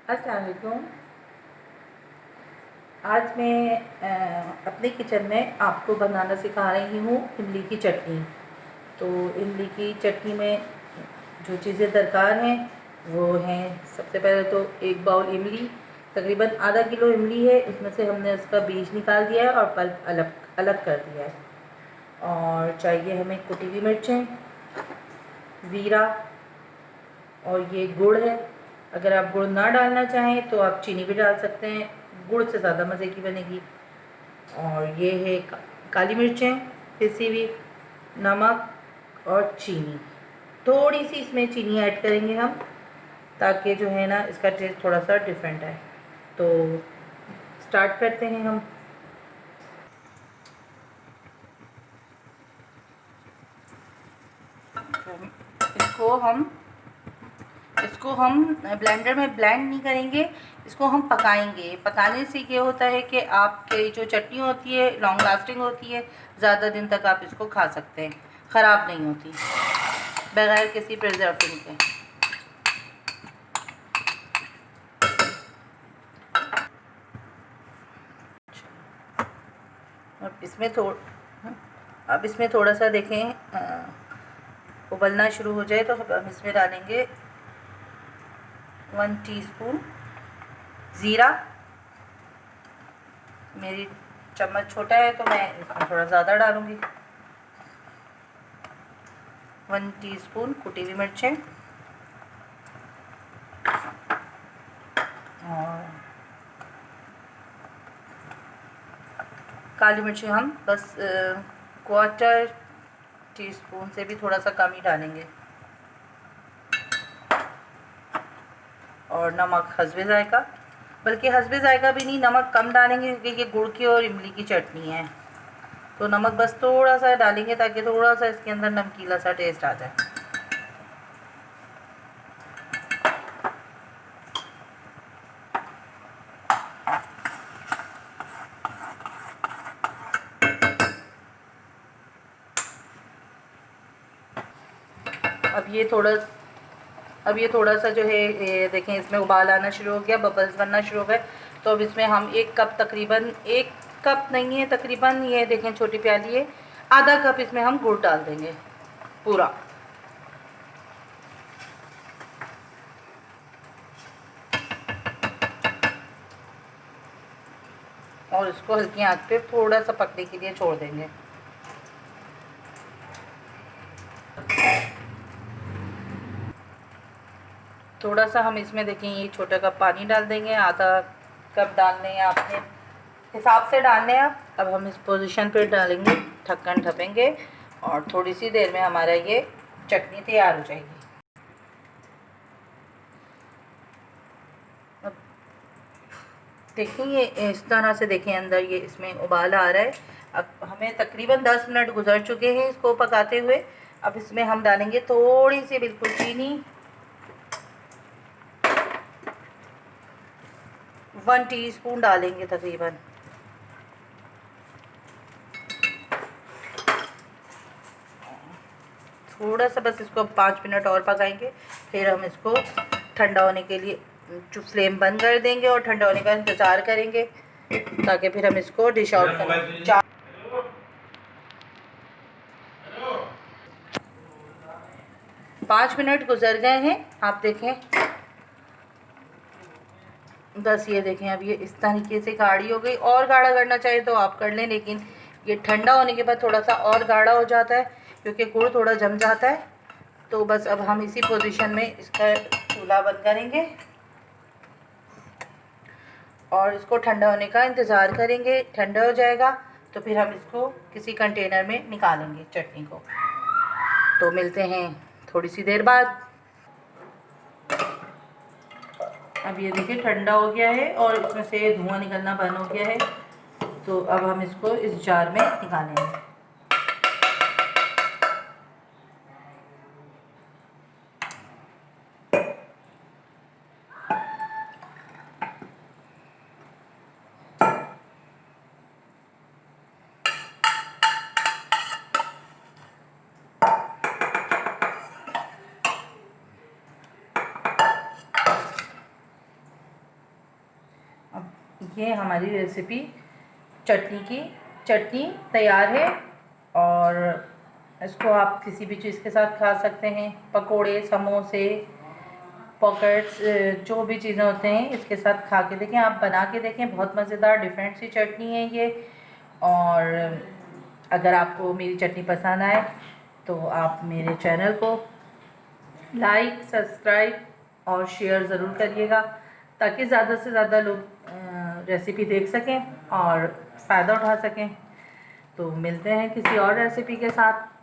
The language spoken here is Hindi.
अस्सलाम वालेकुम। आज मैं अपने किचन में आपको बनाना सिखा रही हूँ इमली की चटनी। तो इमली की चटनी में जो चीज़ें दरकार हैं वो हैं, सबसे पहले तो एक बाउल इमली, तकरीबन आधा किलो इमली है। उसमें से हमने उसका बीज निकाल दिया है और पल्प अलग अलग कर दिया है। और चाहिए हमें कुटी हुई मिर्चें, जीरा, और ये गुड़ है। अगर आप गुड़ ना डालना चाहें तो आप चीनी भी डाल सकते हैं, गुड़ से ज़्यादा मज़े की बनेगी। और ये है काली मिर्चें पिसी हुई, नमक और चीनी। थोड़ी सी इसमें चीनी ऐड करेंगे हम, ताकि जो है ना इसका टेस्ट थोड़ा सा डिफरेंट है। तो स्टार्ट करते हैं हम। इसको हम ब्लेंडर में ब्लेंड नहीं करेंगे, इसको हम पकाएंगे। पकाने से ये होता है कि आपकी जो चटनी होती है लॉन्ग लास्टिंग होती है, ज़्यादा दिन तक आप इसको खा सकते हैं, ख़राब नहीं होती बगैर किसी प्रिजर्वेटिव के। अब इसमें थोड़ा सा देखें उबलना शुरू हो जाए तो हम इसमें डालेंगे 1 टीस्पून ज़ीरा। मेरी चम्मच छोटा है तो मैं इसमें थोड़ा ज़्यादा डालूँगी। 1 टीस्पून कुटी हुई मिर्चें और काली मिर्ची हम बस क्वार्टर टीस्पून से भी थोड़ा सा कम ही डालेंगे। और नमक हस्बे ज़ायका, बल्कि हस्बे ज़ायका भी नहीं, नमक कम डालेंगे क्योंकि ये गुड़ की और इमली की चटनी है। तो नमक बस थोड़ा सा डालेंगे ताकि थोड़ा सा इसके अंदर नमकीला सा टेस्ट आ जाए। अब ये थोड़ा सा जो है ये देखें, इसमें उबाल आना शुरू हो गया, बबल्स बनना शुरू हो गए। तो अब इसमें हम एक कप नहीं है, तकरीबन ये देखें छोटी प्याली है, आधा कप इसमें हम गुड़ डाल देंगे पूरा। और इसको हल्की आंच पे थोड़ा सा पकने के लिए छोड़ देंगे। थोड़ा सा हम इसमें देखें ये छोटा कप पानी डाल देंगे, आधा कप डालने हैं, अपने हिसाब से डालने हैं। अब हम इस पोजीशन पे डालेंगे, ढक्कन ढकेंगे और थोड़ी सी देर में हमारा ये चटनी तैयार हो जाएगी। अब देखिए ये इस तरह से देखें, अंदर ये इसमें उबाल आ रहा है। अब हमें तकरीबन 10 मिनट गुजर चुके हैं इसको पकाते हुए। अब इसमें हम डालेंगे थोड़ी सी बिल्कुल चीनी, 1 टीस्पून डालेंगे तकरीबन। थोड़ा सा बस इसको 5 मिनट और पकाएंगे, फिर हम इसको ठंडा होने के लिए जो फ्लेम बंद कर देंगे और ठंडा होने का इंतज़ार करेंगे, ताकि फिर हम इसको डिश आउट करें। 5 मिनट गुजर गए हैं, आप देखें। बस ये देखें, अब ये इस तरीके से गाढ़ी हो गई। और गाढ़ा करना चाहे तो आप कर लें, लेकिन ये ठंडा होने के बाद थोड़ा सा और गाढ़ा हो जाता है क्योंकि गुड़ थोड़ा जम जाता है। तो बस अब हम इसी पोजीशन में इसका चूल्हा बंद करेंगे और इसको ठंडा होने का इंतज़ार करेंगे। ठंडा हो जाएगा तो फिर हम इसको किसी कंटेनर में निकालेंगे चटनी को। तो मिलते हैं थोड़ी सी देर बाद। अब ये देखिए ठंडा हो गया है और इसमें से धुआं निकलना बंद हो गया है। तो अब हम इसको इस जार में निकालेंगे। ये हमारी रेसिपी चटनी तैयार है। और इसको आप किसी भी चीज़ के साथ खा सकते हैं, पकोड़े, समोसे, पॉकेट्स, जो भी चीज़ें होते हैं इसके साथ खा के देखें, आप बना के देखें। बहुत मज़ेदार डिफरेंट सी चटनी है ये। और अगर आपको मेरी चटनी पसंद आए तो आप मेरे चैनल को लाइक, सब्सक्राइब और शेयर ज़रूर करिएगा, ताकि ज़्यादा से ज़्यादा लोग रेसिपी देख सकें और फ़ायदा उठा सकें। तो मिलते हैं किसी और रेसिपी के साथ।